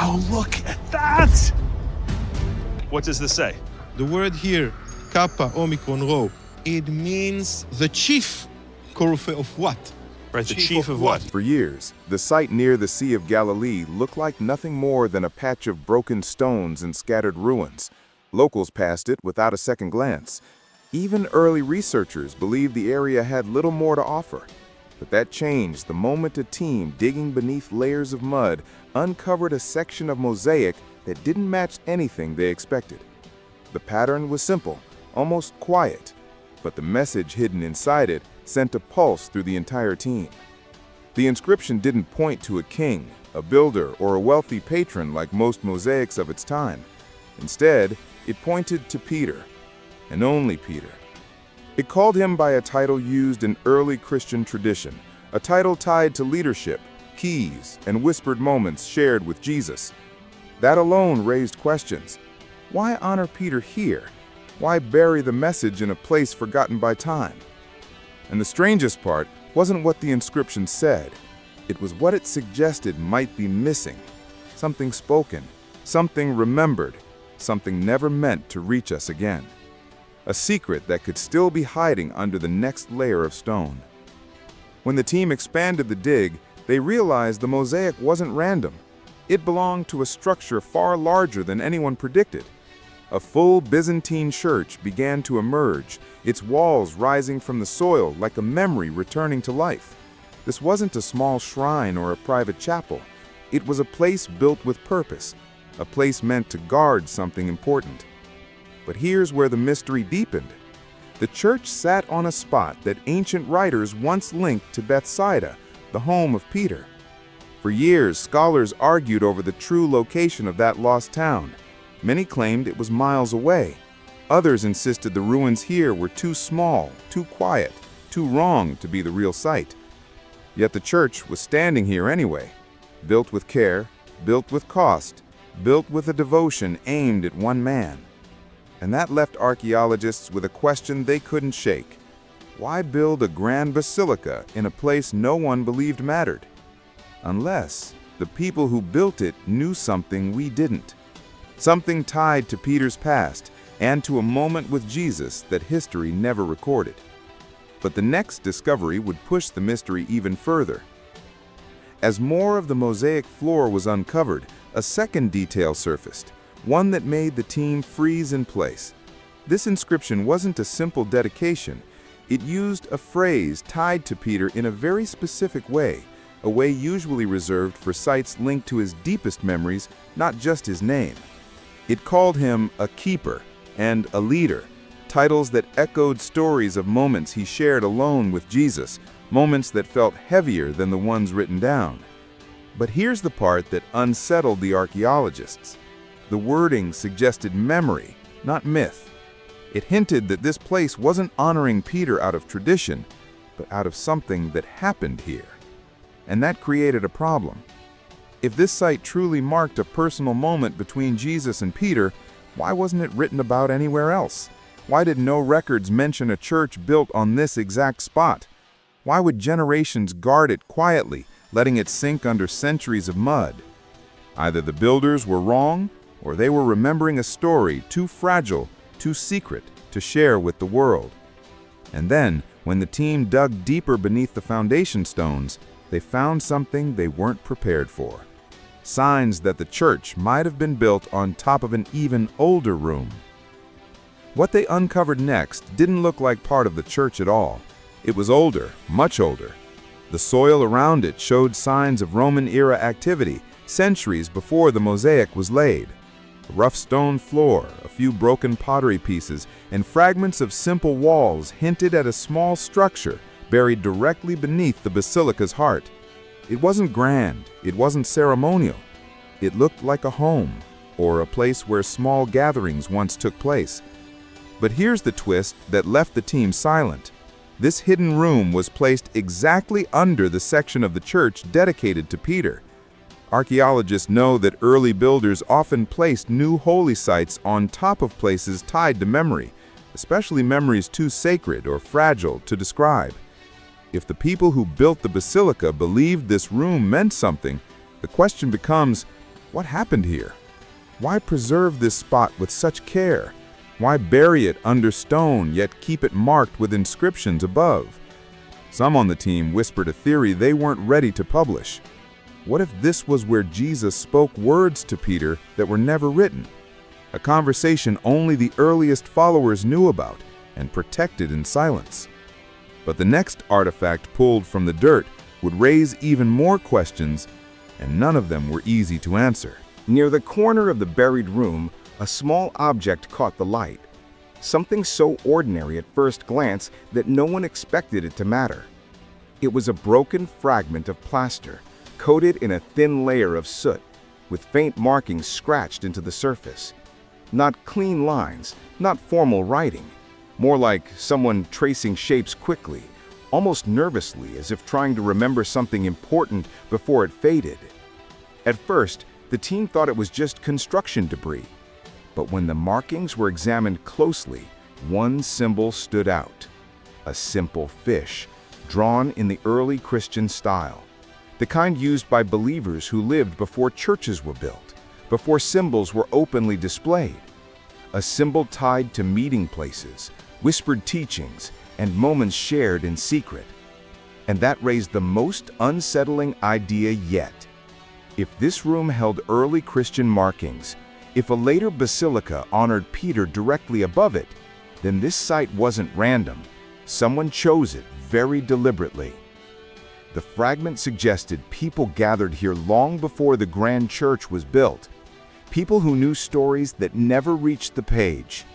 Wow, look at that! What does this say? The word here, Kappa Omicron Rho, it means the chief Koruphe of what? Right, the chief of what? For years, the site near the Sea of Galilee looked like nothing more than a patch of broken stones and scattered ruins. Locals passed it without a second glance. Even early researchers believed the area had little more to offer. But that changed the moment a team digging beneath layers of mud uncovered a section of mosaic that didn't match anything they expected. The pattern was simple, almost quiet, but the message hidden inside it sent a pulse through the entire team. The inscription didn't point to a king, a builder, or a wealthy patron like most mosaics of its time. Instead, it pointed to Peter, and only Peter. It called him by a title used in early Christian tradition, a title tied to leadership, keys, and whispered moments shared with Jesus. That alone raised questions. Why honor Peter here? Why bury the message in a place forgotten by time? And the strangest part wasn't what the inscription said. It was what it suggested might be missing. Something spoken, something remembered, something never meant to reach us again. A secret that could still be hiding under the next layer of stone. When the team expanded the dig, they realized the mosaic wasn't random. It belonged to a structure far larger than anyone predicted. A full Byzantine church began to emerge, its walls rising from the soil like a memory returning to life. This wasn't a small shrine or a private chapel. It was a place built with purpose, a place meant to guard something important. But here's where the mystery deepened. The church sat on a spot that ancient writers once linked to Bethsaida, the home of Peter. For years, scholars argued over the true location of that lost town. Many claimed it was miles away. Others insisted the ruins here were too small, too quiet, too wrong to be the real site. Yet the church was standing here anyway, built with care, built with cost, built with a devotion aimed at one man. And that left archaeologists with a question they couldn't shake. Why build a grand basilica in a place no one believed mattered? Unless the people who built it knew something we didn't. Something tied to Peter's past and to a moment with Jesus that history never recorded. But the next discovery would push the mystery even further. As more of the mosaic floor was uncovered, a second detail surfaced, one that made the team freeze in place. This inscription wasn't a simple dedication. It used a phrase tied to Peter in a very specific way, a way usually reserved for sites linked to his deepest memories, not just his name. It called him a keeper and a leader, titles that echoed stories of moments he shared alone with Jesus, moments that felt heavier than the ones written down. But here's the part that unsettled the archaeologists. The wording suggested memory, not myth. It hinted that this place wasn't honoring Peter out of tradition, but out of something that happened here. And that created a problem. If this site truly marked a personal moment between Jesus and Peter, why wasn't it written about anywhere else? Why did no records mention a church built on this exact spot? Why would generations guard it quietly, letting it sink under centuries of mud? Either the builders were wrong, or they were remembering a story too fragile, too secret to share with the world. And then, when the team dug deeper beneath the foundation stones, they found something they weren't prepared for. Signs that the church might have been built on top of an even older room. What they uncovered next didn't look like part of the church at all. It was older, much older. The soil around it showed signs of Roman-era activity, centuries before the mosaic was laid. A rough stone floor, a few broken pottery pieces, and fragments of simple walls hinted at a small structure buried directly beneath the basilica's heart. It wasn't grand, it wasn't ceremonial. It looked like a home, or a place where small gatherings once took place. But here's the twist that left the team silent. This hidden room was placed exactly under the section of the church dedicated to Peter. Archaeologists know that early builders often placed new holy sites on top of places tied to memory, especially memories too sacred or fragile to describe. If the people who built the basilica believed this room meant something, the question becomes, What happened here? Why preserve this spot with such care? Why bury it under stone, yet keep it marked with inscriptions above? Some on the team whispered a theory they weren't ready to publish. What if this was where Jesus spoke words to Peter that were never written? A conversation only the earliest followers knew about and protected in silence. But the next artifact pulled from the dirt would raise even more questions, and none of them were easy to answer. Near the corner of the buried room, a small object caught the light. Something so ordinary at first glance that no one expected it to matter. It was a broken fragment of plaster, coated in a thin layer of soot, with faint markings scratched into the surface. Not clean lines, not formal writing, more like someone tracing shapes quickly, almost nervously, as if trying to remember something important before it faded. At first, the team thought it was just construction debris. But when the markings were examined closely, one symbol stood out. A simple fish, drawn in the early Christian style. The kind used by believers who lived before churches were built, before symbols were openly displayed. A symbol tied to meeting places, whispered teachings, and moments shared in secret. And that raised the most unsettling idea yet. If this room held early Christian markings, if a later basilica honored Peter directly above it, then this site wasn't random. Someone chose it very deliberately. The fragment suggested people gathered here long before the grand church was built. People who knew stories that never reached the page.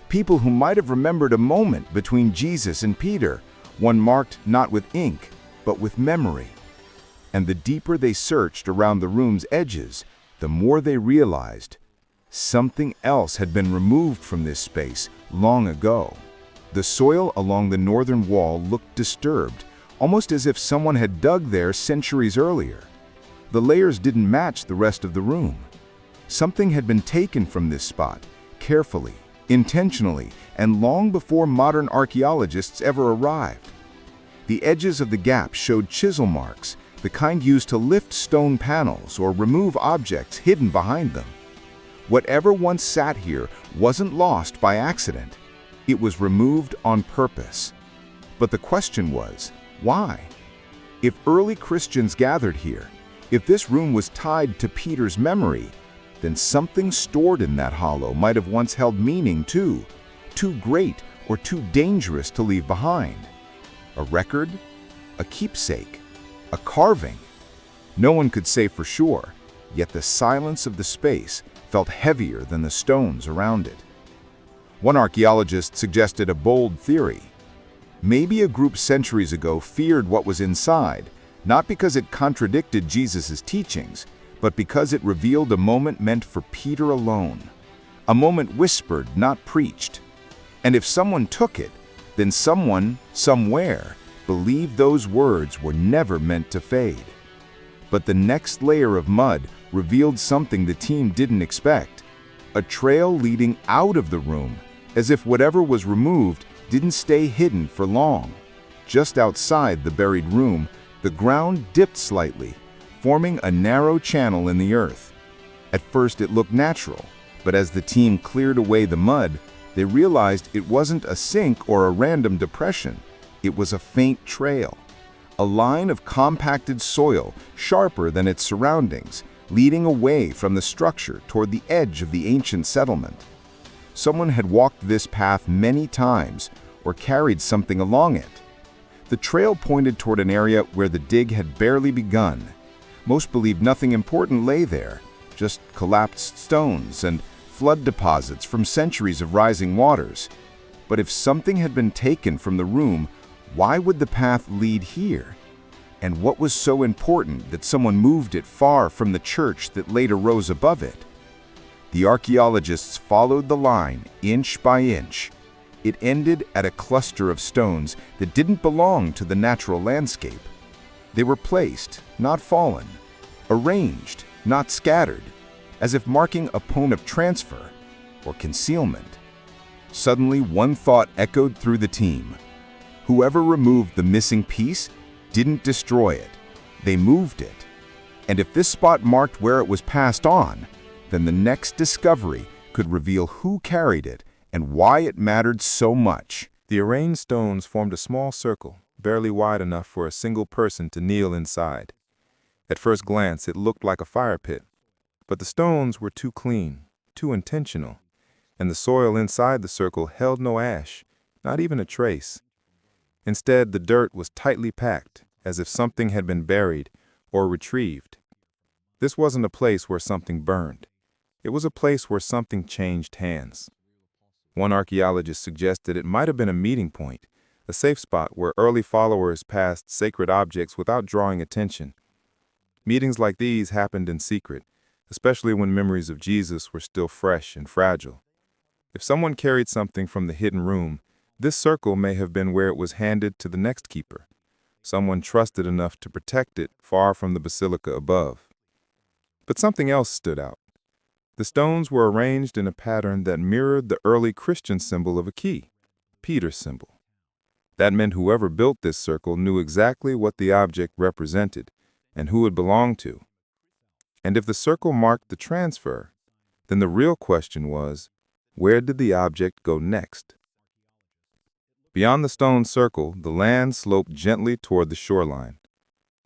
People who might have remembered a moment between Jesus and Peter, one marked not with ink, but with memory. And the deeper they searched around the room's edges, the more they realized something else had been removed from this space long ago. The soil along the northern wall looked disturbed, almost as if someone had dug there centuries earlier. The layers didn't match the rest of the room. Something had been taken from this spot, carefully, intentionally, and long before modern archaeologists ever arrived. The edges of the gap showed chisel marks, the kind used to lift stone panels or remove objects hidden behind them. Whatever once sat here wasn't lost by accident. It was removed on purpose. But the question was, why? If early Christians gathered here, if this room was tied to Peter's memory, then something stored in that hollow might have once held meaning too great or too dangerous to leave behind. A record? A keepsake? A carving? No one could say for sure, yet the silence of the space felt heavier than the stones around it. One archaeologist suggested a bold theory. Maybe a group centuries ago feared what was inside, not because it contradicted Jesus' teachings, but because it revealed a moment meant for Peter alone. A moment whispered, not preached. And if someone took it, then someone, somewhere, believed those words were never meant to fade. But the next layer of mud revealed something the team didn't expect. A trail leading out of the room, as if whatever was removed didn't stay hidden for long. Just outside the buried room, the ground dipped slightly, forming a narrow channel in the earth. At first it looked natural, but as the team cleared away the mud, they realized it wasn't a sink or a random depression. It was a faint trail, a line of compacted soil sharper than its surroundings, leading away from the structure toward the edge of the ancient settlement. Someone had walked this path many times or carried something along it. The trail pointed toward an area where the dig had barely begun. Most believed nothing important lay there, just collapsed stones and flood deposits from centuries of rising waters. But if something had been taken from the room, why would the path lead here? And what was so important that someone moved it far from the church that later rose above it? The archaeologists followed the line, inch by inch. It ended at a cluster of stones that didn't belong to the natural landscape. They were placed, not fallen, arranged, not scattered, as if marking a point of transfer or concealment. Suddenly, one thought echoed through the team. Whoever removed the missing piece didn't destroy it. They moved it. And if this spot marked where it was passed on, then the next discovery could reveal who carried it and why it mattered so much. The arranged stones formed a small circle, barely wide enough for a single person to kneel inside. At first glance, it looked like a fire pit, but the stones were too clean, too intentional, and the soil inside the circle held no ash, not even a trace. Instead, the dirt was tightly packed, as if something had been buried or retrieved. This wasn't a place where something burned. It was a place where something changed hands. One archaeologist suggested it might have been a meeting point, a safe spot where early followers passed sacred objects without drawing attention. Meetings like these happened in secret, especially when memories of Jesus were still fresh and fragile. If someone carried something from the hidden room, this circle may have been where it was handed to the next keeper, someone trusted enough to protect it far from the basilica above. But something else stood out. The stones were arranged in a pattern that mirrored the early Christian symbol of a key, Peter's symbol. That meant whoever built this circle knew exactly what the object represented and who it belonged to. And if the circle marked the transfer, then the real question was, where did the object go next? Beyond the stone circle, the land sloped gently toward the shoreline.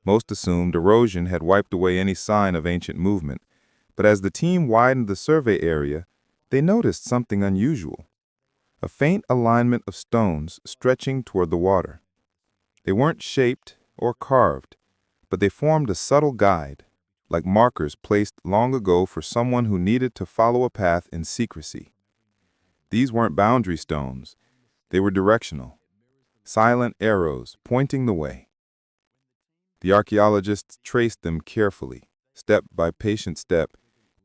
Most assumed erosion had wiped away any sign of ancient movement, but as the team widened the survey area, they noticed something unusual. A faint alignment of stones stretching toward the water. They weren't shaped or carved, but they formed a subtle guide, like markers placed long ago for someone who needed to follow a path in secrecy. These weren't boundary stones. They were directional, silent arrows pointing the way. The archaeologists traced them carefully, step by patient step.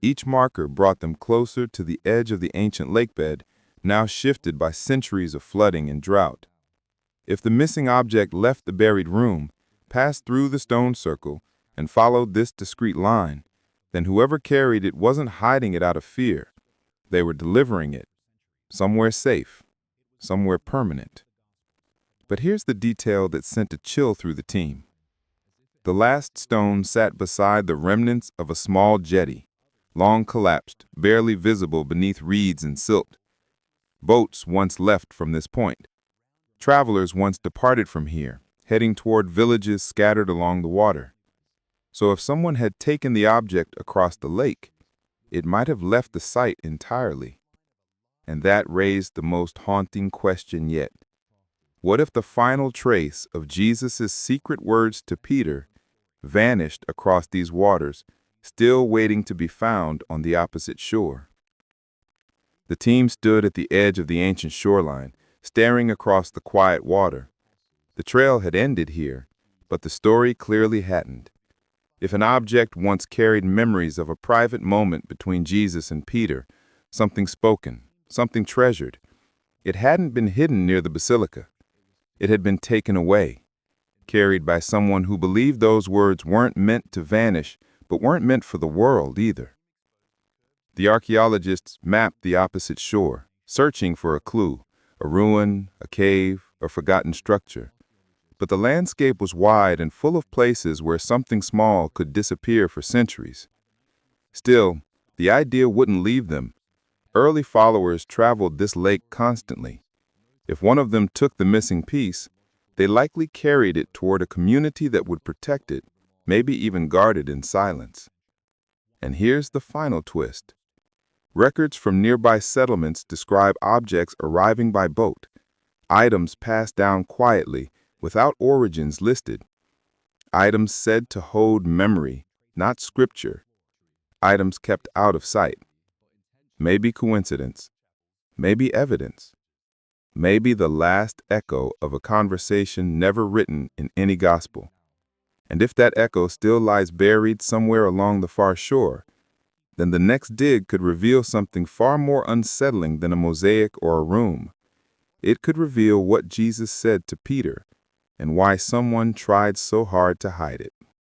Each marker brought them closer to the edge of the ancient lakebed, now shifted by centuries of flooding and drought. If the missing object left the buried room, passed through the stone circle, and followed this discreet line, then whoever carried it wasn't hiding it out of fear. They were delivering it, somewhere safe, somewhere permanent. But here's the detail that sent a chill through the team. The last stone sat beside the remnants of a small jetty, long collapsed, barely visible beneath reeds and silt. Boats once left from this point. Travelers once departed from here, heading toward villages scattered along the water. So if someone had taken the object across the lake, it might have left the site entirely. And that raised the most haunting question yet. What if the final trace of Jesus' secret words to Peter vanished across these waters, still waiting to be found on the opposite shore? The team stood at the edge of the ancient shoreline, staring across the quiet water. The trail had ended here, but the story clearly hadn't. If an object once carried memories of a private moment between Jesus and Peter, something spoken, something treasured, it hadn't been hidden near the basilica. It had been taken away, carried by someone who believed those words weren't meant to vanish, but weren't meant for the world either. The archaeologists mapped the opposite shore, searching for a clue, a ruin, a cave, a forgotten structure. But the landscape was wide and full of places where something small could disappear for centuries. Still, the idea wouldn't leave them. Early followers traveled this lake constantly. If one of them took the missing piece, they likely carried it toward a community that would protect it, maybe even guard it in silence. And here's the final twist. Records from nearby settlements describe objects arriving by boat, items passed down quietly, without origins listed. Items said to hold memory, not scripture. Items kept out of sight. Maybe coincidence. Maybe evidence. Maybe the last echo of a conversation never written in any gospel. And if that echo still lies buried somewhere along the far shore, then the next dig could reveal something far more unsettling than a mosaic or a room. It could reveal what Jesus said to Peter and why someone tried so hard to hide it.